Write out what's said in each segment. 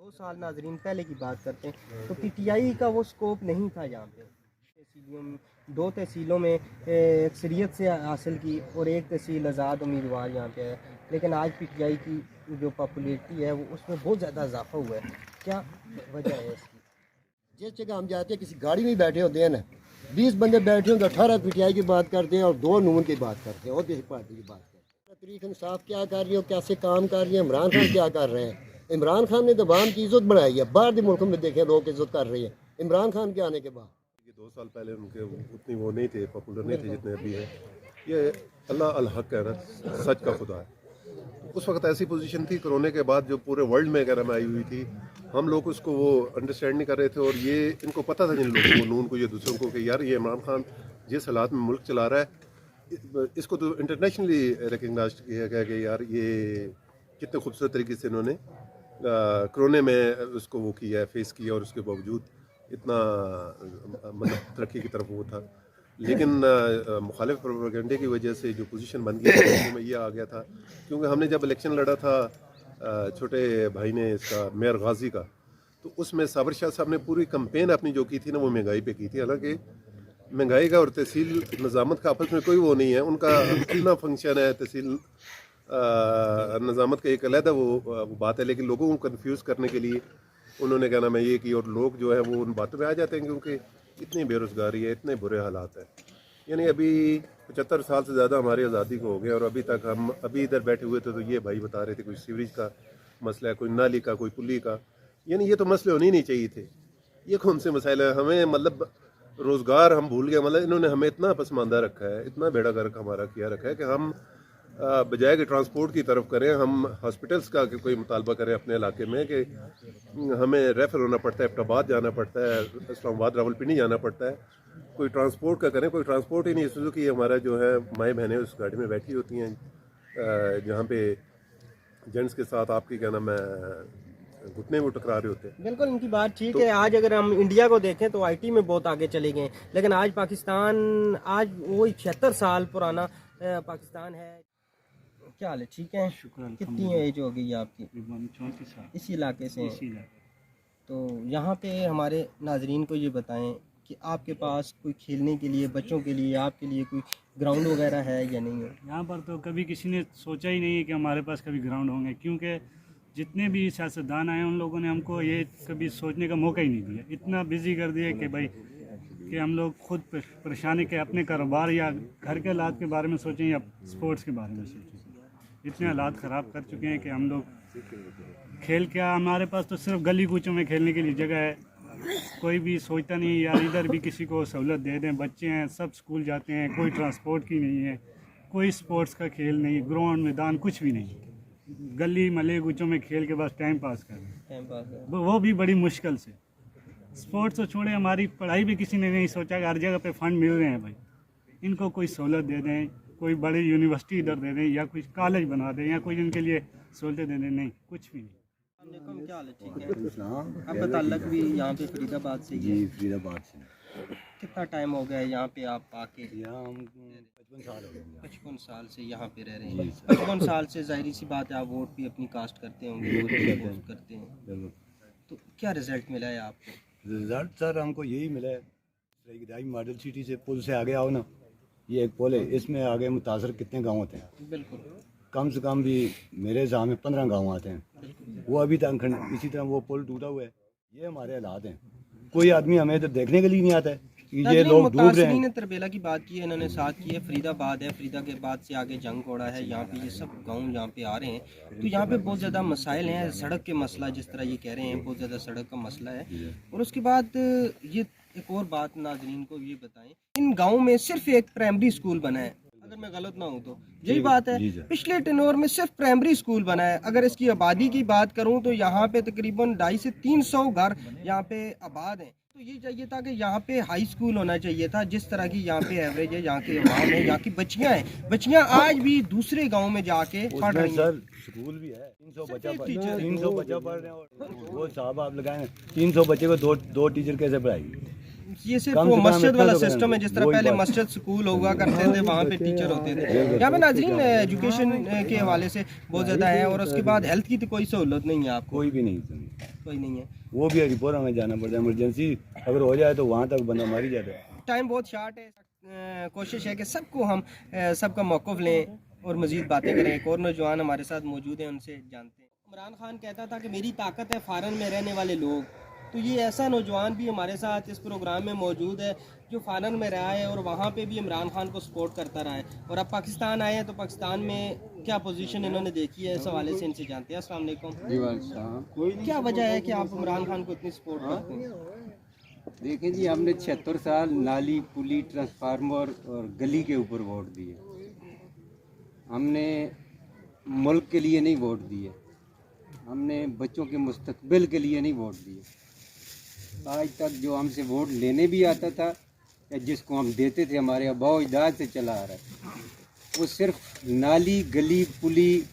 2 سال ناظرین پہلے کی بات کرتے ہیں تو پی ٹی آئی کا وہ سکوپ نہیں تھا یہاں پہ. 2 تحصیلوں میں اکثریت سے حاصل کی اور ایک تحصیل آزاد امیدوار یہاں پہ ہے, لیکن آج پی ٹی آئی کی جو پاپولیرٹی ہے وہ اس میں بہت زیادہ اضافہ ہوا ہے. کیا وجہ ہے اس کی؟ جس جگہ ہم جاتے ہیں کسی گاڑی میں بیٹھے ہوتے ہیں نا, 20 بندے بیٹھے ہوں تو 18 پی ٹی آئی کی بات کرتے ہیں اور 2 نون کی بات کرتے ہیں اور کسی پارٹی کی بات کرتے ہیں. تحریک انصاف کیا کر رہی ہے, کیسے کام کر رہی ہے, عمران خان کیا کر رہے ہیں. عمران خان نے تو عوام کی عزت بڑھائی ہے, باہر کے ملکوں میں دیکھیں لوگ عزت کر رہے ہیں عمران خان کے آنے کے بعد. 2 سال پہلے ان کے اتنی وہ نہیں تھے, پاپولر نہیں تھے جتنے ابھی ہیں. یہ اللہ الحق ہے نا, سچ کا خدا ہے. اس وقت ایسی پوزیشن تھی کرونے کے بعد جو پورے ورلڈ میں میں آئی ہوئی تھی, ہم لوگ اس کو وہ انڈرسٹینڈ نہیں کر رہے تھے. اور یہ ان کو پتہ تھا جن لوگوں کو, نون کو, یہ دوسروں کو, کہ یار یہ عمران خان جس حالات میں ملک چلا رہا ہے اس کو تو انٹرنیشنلی ریکگنائز کیا گیا کہ یار یہ کتنے خوبصورت طریقے سے انہوں نے کرونے میں اس کو وہ کیا ہے, فیس کیا, اور اس کے باوجود اتنا مطلب ترقی کی طرف وہ تھا. لیکن مخالف پروپیگنڈے کی وجہ سے جو پوزیشن بن گئی میں یہ آ گیا تھا, کیونکہ ہم نے جب الیکشن لڑا تھا چھوٹے بھائی نے اس کا میئر غازی کا, تو اس میں صابر شاہ صاحب نے پوری کمپین اپنی جو کی تھی نا وہ مہنگائی پہ کی تھی. حالانکہ مہنگائی کا اور تحصیل نظامت کا آپس میں کوئی وہ نہیں ہے, ان کا اپنا فنکشن ہے. تحصیل نظامت کا ایک علیحدہ وہ بات ہے, لیکن لوگوں کو کنفیوز کرنے کے لیے انہوں نے کہنا میں یہ کی, اور لوگ جو ہے وہ ان باتوں میں آ جاتے ہیں کیونکہ اتنی بے روزگاری ہے, اتنے برے حالات ہیں. یعنی ابھی 75 سال سے زیادہ ہماری آزادی کو ہو گیا, اور ابھی تک ہم ابھی ادھر بیٹھے ہوئے تھے تو یہ بھائی بتا رہے تھے کوئی سیوریج کا مسئلہ ہے, کوئی نالی کا, کوئی پلی کا. یعنی یہ تو مسئلے ہونے ہی نہیں چاہیے تھے. یہ کون سے مسائل ہیں؟ ہمیں مطلب روزگار ہم بھول گئے. مطلب انہوں نے ہمیں اتنا پسماندہ رکھا ہے, اتنا بیڑا گرک ہمارا کیا رکھا ہے کہ ہم بجائے کہ ٹرانسپورٹ کی طرف کریں, ہم ہاسپٹلس کا کوئی مطالبہ کریں اپنے علاقے میں, کہ ہمیں ریفر ہونا پڑتا ہے, ایبٹ آباد جانا پڑتا ہے, اسلام آباد راولپنڈی جانا پڑتا ہے. کوئی ٹرانسپورٹ کا کریں, کوئی ٹرانسپورٹ ہی نہیں. سوزوکی ہمارا جو ہے مائیں بہنیں اس گاڑی میں بیٹھی ہوتی ہیں جہاں پہ جینٹس کے ساتھ آپ کی کیا نام ہے گھٹنے وہ ٹکرا رہے ہوتے ہیں. بالکل ان کی بات ٹھیک ہے. آج اگر ہم انڈیا کو دیکھیں تو آئی ٹی میں بہت آگے چلے گئے, لیکن آج پاکستان آج وہی 76 سال پرانا پاکستان ہے. کیا حال ہے؟ ٹھیک ہے, کتنی ایج ہو گئی آپ کی؟ 34 سال. اسی علاقے سے. تو یہاں پہ ہمارے ناظرین کو یہ بتائیں کہ آپ کے پاس کوئی کھیلنے کے لیے, بچوں کے لیے, آپ کے لیے کوئی گراؤنڈ وغیرہ ہے یا نہیں ہے؟ یہاں پر تو کبھی کسی نے سوچا ہی نہیں ہے کہ ہمارے پاس کبھی گراؤنڈ ہوں گے, کیونکہ جتنے بھی سیاستدان آئے ان لوگوں نے ہم کو یہ کبھی سوچنے کا موقع ہی نہیں دیا. اتنا بزی کر دیا کہ بھائی کہ ہم لوگ خود پریشانی کے اپنے کاروبار یا گھر کے حالات کے بارے میں سوچیں یا اسپورٹس کے بارے میں سوچیں. اتنے حالات خراب کر چکے ہیں کہ ہم لوگ کھیل کیا, ہمارے پاس تو صرف گلی کوچوں میں کھیلنے کے لیے جگہ ہے. کوئی بھی سوچتا نہیں یار ادھر بھی کسی کو سہولت دے دیں, بچے ہیں سب اسکول جاتے ہیں, کوئی ٹرانسپورٹ کی نہیں ہے, کوئی اسپورٹس کا کھیل نہیں, گراؤنڈ میدان کچھ بھی نہیں. گلی ملے کوچوں میں کھیل کے بس ٹائم پاس کر رہے ہیں, وہ بھی بڑی مشکل سے. اسپورٹس تو چھوڑے, ہماری پڑھائی بھی کسی نے نہیں سوچا کہ ہر جگہ پہ فنڈ مل رہے ہیں بھائی, ان کو کوئی سہولت دے دیں, کوئی بڑی یونیورسٹی ادھر دے دیں یا کوئی کالج بنا دیں یا کوئی ان کے لیے سہولتیں دے دیں. نہیں, کچھ بھی نہیں. کیا حال ہے؟ ٹھیک ہے. آپ کا تعلق بھی یہاں پہ فرید آباد سے؟ جی فرید آباد سے. کتنا ٹائم ہو گیا ہے یہاں پہ آپ آ کے؟ یہاں ہم 55 سال ہو گئے. 55 سال سے یہاں پہ رہ رہے ہیں. 55 سال سے ظاہری سی بات ہے آپ ووٹ بھی اپنی کاسٹ کرتے ہوں گے, ووٹ بھی ووٹ کرتے ہیں, تو کیا رزلٹ ملا ہے آپ کو؟ رزلٹ سر ہم کو یہی ملا ہے, گدائی ماڈل سٹی سے پل سے آگے آؤ نا, یہ ایک پل ہے, اس میں آگے متاثر کتنے گاؤں ہوتے ہیں؟ بالکل. کم سے کم بھی میرے حساب میں 15 گاؤں آتے ہیں. وہ ابھی تک اسی طرح وہ پل ٹوٹا ہوا ہے. یہ ہمارے حالات ہیں. کوئی آدمی ہمیں تو دیکھنے کے لیے نہیں آتا ہے کہ یہ لوگ ڈوب رہے ہیں. تربیلا کی بات کی ہے, انہوں نے ساتھ کی ہے. فرید آباد ہے, فرید آباد سے آگے جنگ کوڑا ہے, یہاں پہ یہ سب گاؤں یہاں پہ آ رہے ہیں. تو یہاں پہ بہت زیادہ مسائل ہیں. سڑک کے مسئلہ جس طرح یہ کہہ رہے ہیں, بہت زیادہ سڑک کا مسئلہ ہے. اور اس کے بعد یہ ایک اور بات ناظرین کو یہ بتائیں, ان گاؤں میں صرف ایک پرائمری اسکول بنا ہے, اگر میں غلط نہ ہوں تو یہی بات ہے. پچھلے ٹینور میں صرف پرائمری اسکول بنا ہے. اگر اس کی آبادی کی بات کروں تو یہاں پہ تقریباً 250 سے 300 گھر یہاں پہ آباد ہیں. تو یہ چاہیے تھا کہ یہاں پہ ہائی اسکول ہونا چاہیے تھا, جس طرح کی یہاں پہ ایوریج ہے, یہاں کے عوام ہے, یہاں کی بچیاں ہیں. بچیاں آج بھی دوسرے گاؤں میں جا کے پڑھ رہی ہیں. سر اسکول بھی ہے, 300 بچہ پڑھ رہے ہیں, اور وہ صاحب آپ لگائیں 300 بچے کو 2 ٹیچر کیسے پڑھائیں گے؟ ये सिर्फ कम वो से कम मस्जिद इतना वाला तो करना सिस्टम है जिस तरह वही पहले बात। मस्जिद स्कूल हुआ करते थे, वहाँ पे टीचर होते थे। यहाँ पे नाज़रीन एजुकेशन के हवाले से बहुत ज़्यादा है, और उसके बाद हेल्थ की तो कोई सहूलत नहीं है आपको, कोई भी नहीं समझ, कोई नहीं है। वो भी रिपोर्ट हमें जाना पड़ता है, इमरजेंसी अगर हो जाए तो वहाँ तक बंदा मर ही जाता है। टाइम बहुत शार्ट है, कोशिश है कि सबको हम सबका मौक़िफ़ लें और मज़ीद बातें करें। एक और नौजवान हमारे साथ मौजूद हैं, उनसे जानते हैं। इमरान खान कहता था कि मेरी ताकत है फ़ारन में रहने वाले लोग, तो ये ऐसा नौजवान भी हमारे साथ इस प्रोग्राम में मौजूद है जो फ़ारन में रहा है और वहाँ पे भी इमरान खान को सपोर्ट करता रहा है, और अब पाकिस्तान आए हैं तो पाकिस्तान में क्या पोजीशन इन्होंने देखी है, इस हवाले से इनसे जानते हैं। अस्सलाम वालेकुम। क्या वजह है कि आप इमरान खान को इतनी सपोर्ट करते हैं? देखें जी, हमने 76 साल नाली, पुली, ट्रांसफार्मर और गली के ऊपर वोट दिए। हमने मुल्क के लिए नहीं वोट दिए, हमने बच्चों के मुस्तकबिल के लिए नहीं वोट दिए। आज तक जो हमसे वोट लेने भी आता था या जिसको हम देते थे, हमारे आबाओ अजदाद से चला आ रहा है, वो सिर्फ नाली, गली, पुली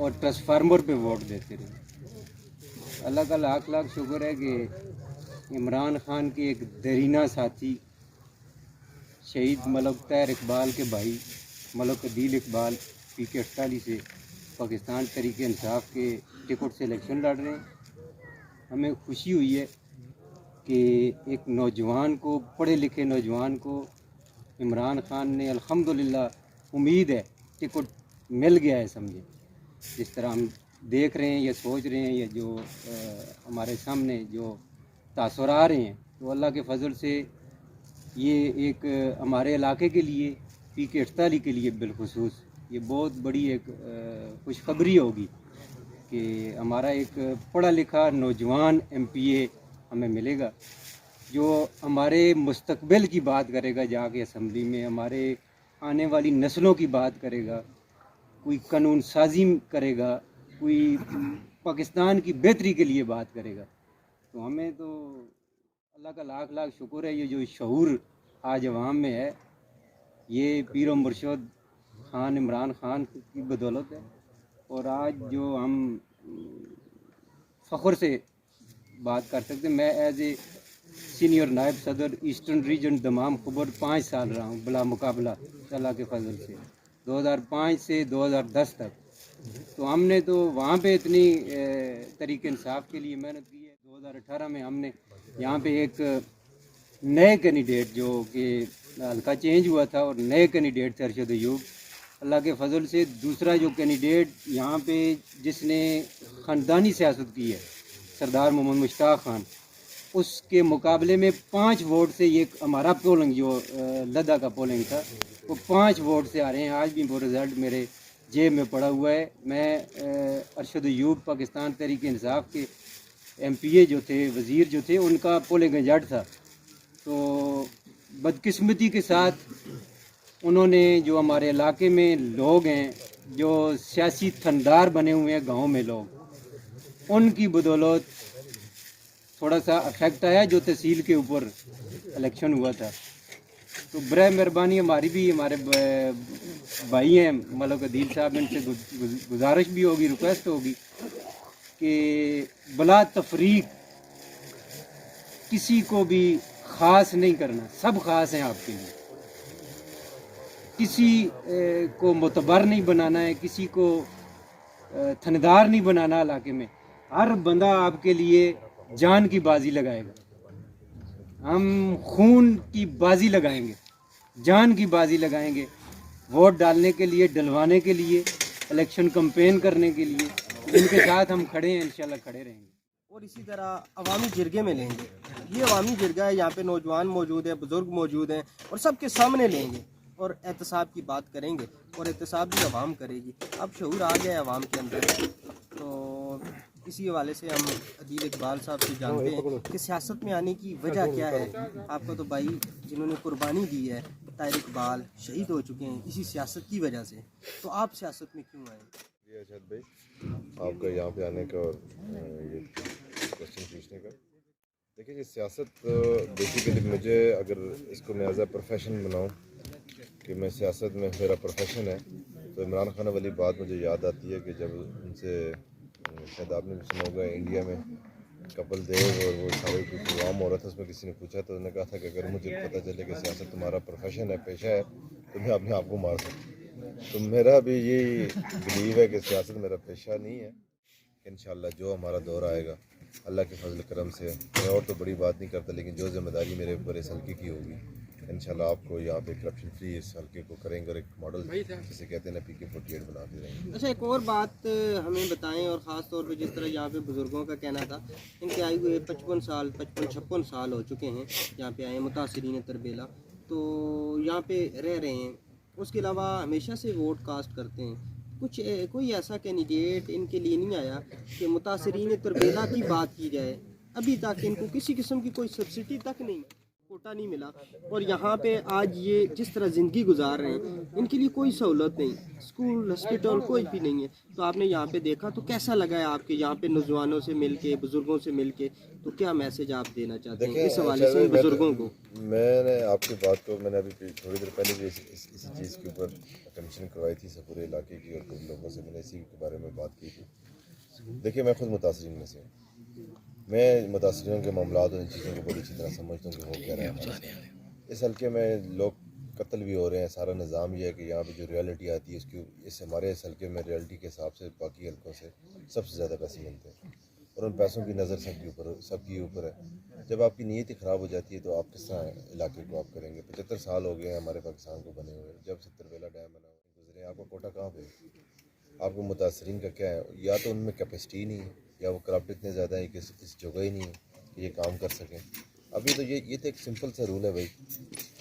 और ट्रांसफार्मर पे वोट देते रहे। अल्लाह का लाख लाख शुक्र है कि इमरान खान के एक दरीना साथी शहीद मलक तैर इकबाल के भाई मलक अदील इकबाल PK 48 से पाकिस्तान तहरीक इंसाफ के टिकट से इलेक्शन लड़ रहे हैं। हमें खुशी हुई है कि एक नौजवान को, पढ़े लिखे नौजवान को इमरान खान ने अल्हम्दुलिल्लाह, उम्मीद है टिकट मिल गया है। समझे, जिस तरह हम देख रहे हैं या सोच रहे हैं या जो हमारे सामने जो तासुर आ रहे हैं, तो अल्लाह के फजल से ये एक हमारे इलाके के लिए, PK 48 के लिए बिलखुसूस ये बहुत बड़ी एक खुशखबरी होगी कि हमारा एक पढ़ा लिखा नौजवान MPA हमें मिलेगा जो हमारे मुस्तकबिल की बात करेगा, जाके असम्बली में हमारे आने वाली नस्लों की बात करेगा, कोई कानून साजी करेगा, कोई पाकिस्तान की बेहतरी के लिए बात करेगा। तो हमें तो अल्लाह का लाख लाख शुक्र है, ये जो शऊर आज अवाम में है, ये पीर मुर्शद खान इमरान खान की बदौलत है। और आज जो हम फ़ख्र से बात कर सकते हैं, मैं एज ए सीनियर नायब सदर ईस्टर्न रीजन दमाम खबर 5 साल रहा हूँ बिला मुकाबला अल्लाह के फजल से, 2005 से 2010 तक। तो हमने तो वहाँ पे इतनी तरीके इंसाफ के लिए मेहनत की है। 2018 में हमने यहाँ पे एक नए कैंडिडेट जो कि हल्का चेंज हुआ था और नए कैंडिडेट थे अरशद अयूब, अल्लाह के फजल से दूसरा जो कैंडिडेट यहाँ पे जिसने ख़ानदानी सियासत की है, सरदार मोहम्मद मुश्ताक खान, उसके मुकाबले में 5 वोट से ये हमारा पोलिंग जो लद्दा का पोलिंग था वो 5 वोट से आ रहे हैं। आज भी वो रिज़ल्ट मेरे जेब में पड़ा हुआ है। मैं अरशद अयूब पाकिस्तान तहरीक इंसाफ के MPA जो थे, वज़ीर जो थे, उनका पोलिंग एजेंट था। तो बदकिस्मती के साथ उन्होंने जो हमारे इलाके में लोग हैं जो सियासी थनदार बने हुए हैं, गांव में लोग, उनकी बदौलत थोड़ा सा अफेक्ट आया जो तहसील के ऊपर इलेक्शन हुआ था। तो बराए मेहरबानी हमारी भी, हमारे भाई हैं मलक अदील साहब, इनसे गुजारिश भी होगी, रिक्वेस्ट होगी कि बला तफरीक किसी को भी ख़ास नहीं करना, सब ख़ास हैं आपके लिए। किसी को मुतबर नहीं बनाना है, किसी को थनदार नहीं बनाना। इलाके में हर बंदा आपके लिए जान की बाजी लगाएगा। हम खून की बाजी लगाएंगे, जान की बाजी लगाएंगे, वोट डालने के लिए, डलवाने के लिए, इलेक्शन कैंपेन करने के लिए। इनके साथ हम खड़े हैं, इंशाल्लाह खड़े रहेंगे। और इसी तरह अवामी जिरगे में लेंगे। ये अवामी जिरगा है, यहाँ पे नौजवान मौजूद है, बुज़ुर्ग मौजूद हैं, और सबके सामने लेंगे और एहतसाब की बात करेंगे, और एहतसाब भी अवाम करेगी। अब शऊर आ गया है अवाम के अंदर। तो इसी हवाले से हम अदील इकबाल साहब से जानते हैं कि सियासत में आने की वजह क्या है। आपका तो भाई जिन्होंने कुर्बानी दी है, ताहिर इकबाल, शहीद हो चुके हैं इसी सियासत की वजह से। तो आप सियासत में क्यों आए? जी अजहर भाई, आपका यहाँ पे आने का और ये क्वेश्चन पूछने का। देखिए, ये सियासत बेसिकली मुझे, अगर इसको मैं एज ए प्रोफेशन बनाऊँ कि मैं सियासत में मेरा प्रोफेशन है, तो इमरान खान वाली बात मुझे याद आती है कि जब उनसे, शायद आपने भी सुना होगा, इंडिया में कपिल देव और वो सारे कुछ प्रोग्राम हो रहा था, उसमें किसी ने पूछा तो उन्होंने कहा था कि अगर मुझे पता चले कि सियासत तुम्हारा प्रोफेशन है, पेशा है, तो मैं अपने आप को मार सकूँ। तो मेरा भी यही बिलीव है कि सियासत मेरा पेशा नहीं है। इंशाल्लाह जो हमारा दौर आएगा अल्लाह के फजल करम से, मैं और तो बड़ी बात नहीं करता, लेकिन जो जिम्मेदारी मेरे ऊपर इस हल्के की होगी इंशाल्लाह आपको यहाँ पे करप्शन फ्री इस हल्के को करेंगे और एक मॉडल जिसे कहते हैं ना PK-48 बनाते रहेंगे। अच्छा, एक और बात हमें बताएं, और ख़ास तौर पे जिस तरह यहाँ पे बुज़ुर्गों का कहना था, इनके आए हुए 55-56 साल हो चुके हैं यहाँ पे आए मुतासरीन तरबेला, तो यहाँ पे रह रहे हैं, उसके अलावा हमेशा से वोट कास्ट करते हैं। कोई ऐसा कैंडिडेट इनके लिए नहीं आया कि मुतासरीन तरबेला की बात की जाए? अभी तक इनको किसी किस्म की कोई सब्सिडी तक नहीं, कोटा नहीं मिला, और यहाँ पे आज ये जिस तरह ज़िंदगी गुजार रहे हैं इनके लिए कोई सहूलत नहीं, स्कूल हॉस्पिटल कोई भी नहीं है। तो आपने यहाँ पे देखा तो कैसा लगा है आपके यहाँ पे नौजवानों से मिलके, बुज़ुर्गों से मिलके, तो क्या मैसेज आप देना चाहते हैं इस हवाले से बुज़ुर्गों को? मैंने आपकी बात को मैंने अभी थोड़ी देर पहले भी इसी चीज़ के ऊपर कमीशन करवाई थी सब पूरे इलाके की, और कुछ लोगों से मैंने इसी के बारे में बात की थी। देखिए, मैं खुद मुतासरीन में से हूँ, मैं मुतासरीन के मामला और इन चीज़ों को बड़ी अच्छी तरह समझता हूँ कि वो क्या रहे हैं। इस हल्के में लोग कत्ल भी हो रहे हैं, सारा निज़ाम ये है कि यहाँ पे जो रियलिटी आती है उसकी इस हमारे इस हल्के में रियलिटी के हिसाब से बाकी हल्कों से सबसे ज़्यादा पैसे मिलते हैं, और उन पैसों की नज़र सबके ऊपर है। जब आपकी नीयत ही ख़राब हो जाती है तो आप किस तरह इलाके को आप करेंगे? 75 साल हो गए हैं हमारे पाकिस्तान को बने हुए, जब से तरबेला डैम बना हुआ गुजरे, आपका कोटा कहाँ पे? आपको मुतासरीन का क्या है? या तो उनमें कैपेसिटी नहीं है, या वो करप्ट इतने ज़्यादा है कि इस जगह ही नहीं है कि ये काम कर सकें। अभी तो ये तो एक सिंपल सा रूल है भाई,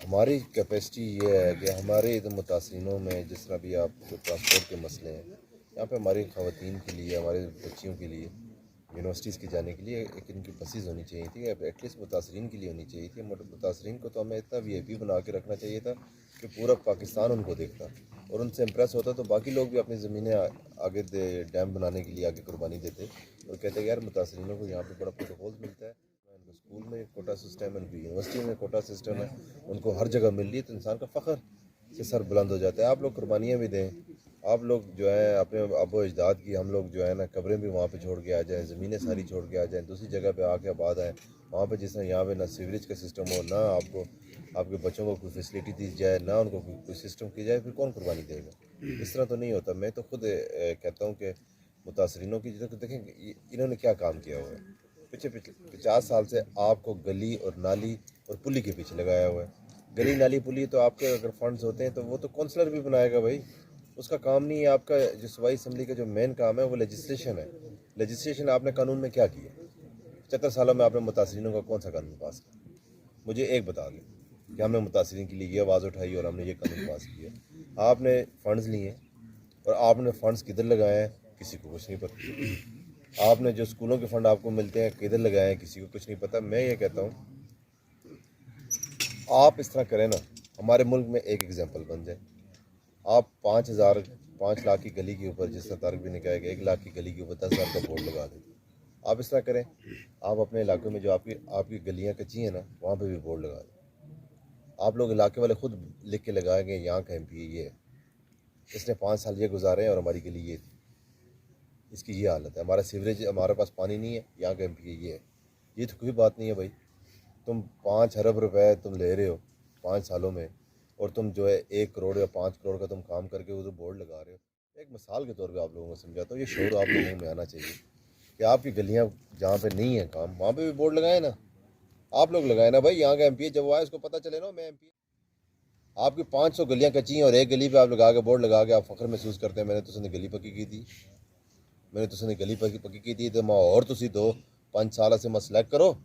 हमारी कैपेसिटी ये है कि हमारे इधर मुतासरीनों में जिस तरह भी आप ट्रांसपोर्ट के मसले हैं, यहाँ पे हमारी ख़वातीन के लिए, हमारे बच्चियों के लिए, यूनिवर्सिटीज़ के जाने के लिए एक इनकी बसेज़ होनी चाहिए थी, एटलीस्ट मुतासरीन के लिए होनी चाहिए थी। मुतासरीन को तो हमें इतना VIP बना के रखना चाहिए था कि पूरा पाकिस्तान उनको देखता और उनसे इम्प्रेस होता, तो बाकी लोग भी अपनी ज़मीनें आगे डैम बनाने के लिए आगे कुर्बानी देते और कहते हैं यार मुतासरीनों को यहाँ पे बड़ा प्रोटोकॉल मिलता है, उनको स्कूल में कोटा सिस्टम है, उनकी यूनिवर्सिटी में कोटा सिस्टम है, उनको हर जगह मिल रही है, तो इंसान का फ़ख्र से सर बुलंद हो जाता है। आप लोग कुर्बानियाँ भी दें, आप लोग जो है अपने अबो अजदाद की, हम लोग जो है ना कब्रें भी वहाँ पे छोड़ के आ जाएं, ज़मीनें सारी छोड़ के आ जाएं, दूसरी जगह पे आके आबाद आएँ, वहाँ पे जिस तरह यहाँ पे ना सीवरेज का सिस्टम हो, ना आपको आपके बच्चों को कोई फैसिलिटी दी जाए, ना उनको कोई सिस्टम की जाए, फिर कौन कुर्बानी देगा? इस तरह तो नहीं होता। मैं तो खुद कहता हूँ कि मुतासरीनों की जितना देखें इन्होंने क्या काम किया हुआ है, पिछले 50 साल से आपको गली और नाली और पुली के पीछे लगाया हुआ है। गली नाली पुली तो आपके अगर फंड्स होते हैं तो वो तो काउंसलर भी बनाएगा भाई, उसका काम नहीं है। आपका जो सूबाई असम्बली का जो मेन काम है वो लेजिस्लेशन है। लेजिस्लेशन आपने कानून में क्या किया? 75 सालों में आपने मुतासरीनों का कौन सा कानून पास किया? मुझे एक बता दें कि हमने मुतासरीन के लिए ये आवाज़ उठाई और हमने ये कानून पास किया। आपने फ़ंड्स लिए और आपने फ़ंड्स किधर लगाए हैं किसी को कुछ नहीं पता। आपने जो स्कूलों के फ़ंड आपको मिलते हैं किधर लगाए हैं किसी को कुछ नहीं पता। मैं ये कहता हूँ आप इस तरह करें ना, हमारे मुल्क में एक एग्जाम्पल बन जाए। आप 5 लाख की गली के ऊपर, जिस तरह तारक भी ने कहा कि 1 लाख की गली के ऊपर 10,000 का बोर्ड लगा दें। आप इस तरह करें, आप अपने इलाके में जो आपकी गलियाँ कच्ची हैं ना, वहाँ पे भी बोर्ड लगा दें। आप लोग इलाके वाले खुद लिख के लगाएंगे यहाँ का MP ये है, इसने 5 साल ये गुजारे हैं और हमारी गली ये थी, इसकी ये हालत है, हमारा सीवरेज, हमारे पास पानी नहीं है, यहाँ का MP ये है। ये तो कोई बात नहीं है भाई। तुम 5 अरब रुपए तुम ले रहे हो 5 सालों में, और तुम जो है 1 करोड़ या 5 करोड़ का तुम काम करके उधर बोर्ड लगा रहे हो। एक मिसाल के तौर पे आप लोगों को समझाता हूँ, ये शोर आप लोगों में आना चाहिए कि आपकी गलियाँ जहाँ पे नहीं है काम, वहाँ पे भी बोर्ड लगाए ना। आप लोग लगाए ना भाई, यहाँ का MP जब वो आए उसको पता चले ना मैं MP। आपकी 500 गलियाँ कच्ची हैं और एक गली पे आप लगा के बोर्ड लगा के आप फ़ख्र महसूस करते हैं मैंने तो उसने गली पक्की की थी, मैंने तो उसने गली पक्की की थी। तो मैं और तुसी 2-5 साल से मैं सिलेक्ट करो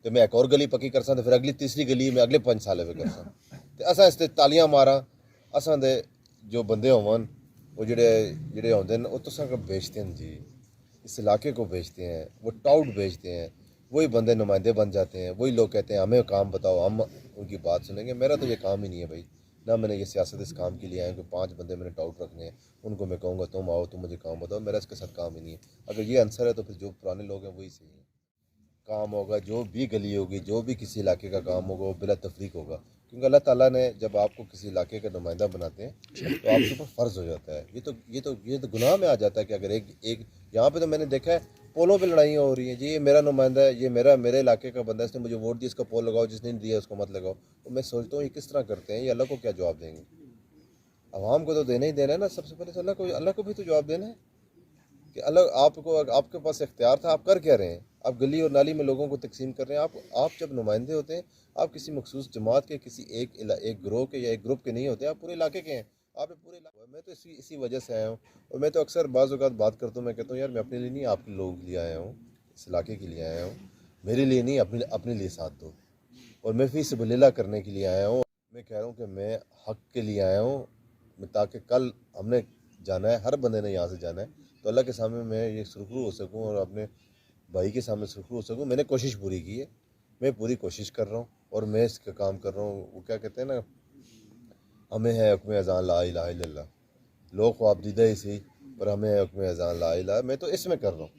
तो मैं एक और गली पक्की कर सकता, फिर अगली तीसरी गली में अगले 5 साल में कर सकता। तो असा इस तालियां मारा, असा दे जो बंदे होवन वो जेडे होंदे न वो तुसा को बेचते हैं जी, इस इलाके को बेचते हैं, वो टाउट बेचते हैं, वही बंदे नुमाइंदे बन जाते हैं, वही लोग कहते हैं हमें काम बताओ, हम उनकी बात सुनेंगे। मेरा तो ये काम ही नहीं है भाई, ना मैंने ये सियासत इस काम के लिए आया कि 5 बंदे मैंने टाउट रखने हैं, उनको मैं कहूँगा तुम आओ तुम मुझे काम बताओ, मेरा इसके साथ काम ही नहीं है। अगर ये आंसर है तो फिर जो पुराने लोग हैं वही सही है। काम होगा, जो भी गली होगी, जो भी किसी इलाके का काम होगा वो बिला तफरीक होगा, کیونکہ اللہ تعالیٰ نے جب آپ کو کسی علاقے کا نمائندہ بناتے ہیں تو آپ کے اوپر فرض ہو جاتا ہے. یہ تو گناہ میں آ جاتا ہے کہ اگر ایک یہاں پہ تو میں نے دیکھا ہے پولوں پہ لڑائیاں ہو رہی ہیں. جی یہ میرا نمائندہ ہے, یہ میرے علاقے کا بندہ ہے, اس نے مجھے ووٹ دیا, اس کا پول لگاؤ, جس نے نہیں دیا اس کو مت لگاؤ. تو میں سوچتا ہوں یہ کس طرح کرتے ہیں, یہ اللہ کو کیا جواب دیں گے؟ عوام کو تو دینا ہی دینا ہے نا, سب سے پہلے تو اللہ کو بھی تو جواب دینا ہے کہ اللہ آپ کے پاس اختیار تھا, آپ کر کیا رہے ہیں؟ آپ گلی اور نالی میں لوگوں کو تقسیم کر رہے ہیں. آپ جب نمائندے ہوتے ہیں آپ کسی مخصوص جماعت کے, کسی ایک گروہ کے یا ایک گروپ کے نہیں ہوتے, آپ پورے علاقے کے ہیں. آپ پورے علاقے, میں تو اسی وجہ سے آیا ہوں. اور میں تو اکثر بعض اوقات بات کرتا ہوں, میں کہتا ہوں یار میں اپنے لیے نہیں آپ کے لوگوں کے لیے آیا ہوں, اس علاقے کے لیے آیا ہوں, میرے لیے نہیں, اپنے لیے ساتھ دو. اور میں فی سبیل اللہ کرنے کے لیے آیا ہوں. میں کہہ رہا ہوں کہ میں حق کے لیے آیا ہوں, تاکہ کل ہم نے جانا ہے, ہر بندے نے یہاں سے جانا ہے, تو اللہ کے سامنے میں یہ سرخرو ہو سکوں اور اپنے بھائی کے سامنے سرخرو ہو سکوں. میں نے کوشش پوری کی ہے, میں پوری کوشش کر رہا ہوں اور میں اس کا کام کر رہا ہوں. وہ کیا کہتے ہیں نا, ہمیں ہے حکم اذان لا الہ الا اللہ, لوگ خواب دیدہ ہی سی پر ہمیں ہے حکم اذان لا الہ. میں تو اس میں کر رہا ہوں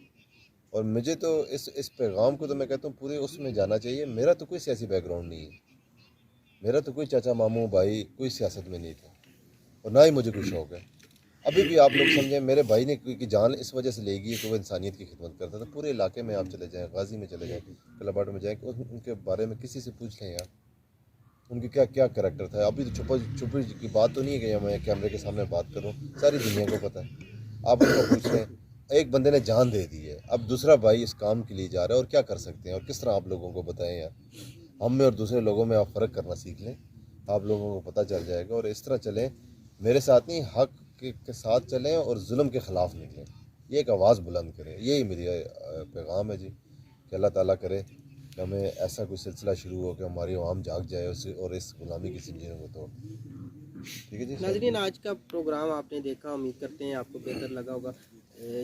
اور مجھے تو اس پیغام کو تو میں کہتا ہوں پورے اس میں جانا چاہیے. میرا تو کوئی سیاسی بیک گراؤنڈ نہیں ہے, میرا تو کوئی چاچا ماموں بھائی کوئی سیاست میں نہیں تھا اور نہ ہی مجھے کوئی شوق ہے. ابھی بھی آپ لوگ سمجھیں میرے بھائی نے کی جان اس وجہ سے لے گئی کہ وہ انسانیت کی خدمت کرتا تھا. پورے علاقے میں آپ چلے جائیں, غازی میں چلے جائیں, کلاباٹ میں جائیں, ان کے بارے میں کسی سے پوچھ لیں یار ان کے کیا کریکٹر تھا. ابھی تو چھپی کی بات تو نہیں ہے کہ میں کیمرے کے سامنے بات کروں, ساری دنیا کو پتہ ہے. آپ ان کو پوچھ لیں, ایک بندے نے جان دے دی ہے, اب دوسرا بھائی اس کام کے لیے جا رہا ہے, اور کیا کر سکتے ہیں اور کس طرح آپ لوگوں کو بتائیں یار. ہم میں اور دوسرے لوگوں میں آپ فرق کرنا سیکھ لیں, آپ لوگوں کو پتہ چل جائے گا. اور اس طرح چلیں میرے ساتھ نہیں, حق کے ساتھ چلیں اور ظلم کے خلاف نکلیں, یہ ایک آواز بلند کریں. یہی میری پیغام ہے جی, کہ اللہ تعالیٰ کرے کہ ہمیں ایسا کوئی سلسلہ شروع ہو کہ ہماری عوام جاگ جائے اور اس غلامی کی زنجیروں کو توڑ. ٹھیک ہے جی. ناظرین آج کا پروگرام آپ نے دیکھا, امید کرتے ہیں آپ کو بہتر لگا ہوگا.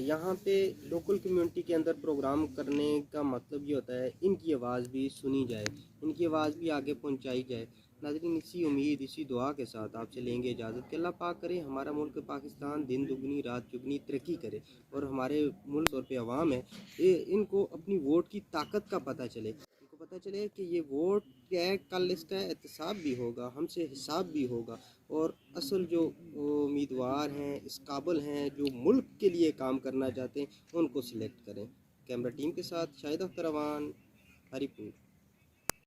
یہاں پہ لوکل کمیونٹی کے اندر پروگرام کرنے کا مطلب یہ ہوتا ہے ان کی آواز بھی سنی جائے, ان کی آواز بھی آگے پہنچائی جائے. ناظرین اسی امید اسی دعا کے ساتھ آپ سے لیں گے اجازت کہ اللہ پاک کرے ہمارا ملک پاکستان دن دگنی رات چگنی ترقی کرے, اور ہمارے ملک اور پہ عوام ہے ان کو اپنی ووٹ کی طاقت کا پتہ چلے, ان کو پتہ چلے کہ یہ ووٹ کیا ہے, کل اس کا احتساب بھی ہوگا, ہم سے حساب بھی ہوگا. اور اصل جو امیدوار ہیں, اس قابل ہیں, جو ملک کے لیے کام کرنا چاہتے ہیں, ان کو سلیکٹ کریں. کیمرہ ٹیم کے ساتھ شاہد اختر اوان, ہری پور.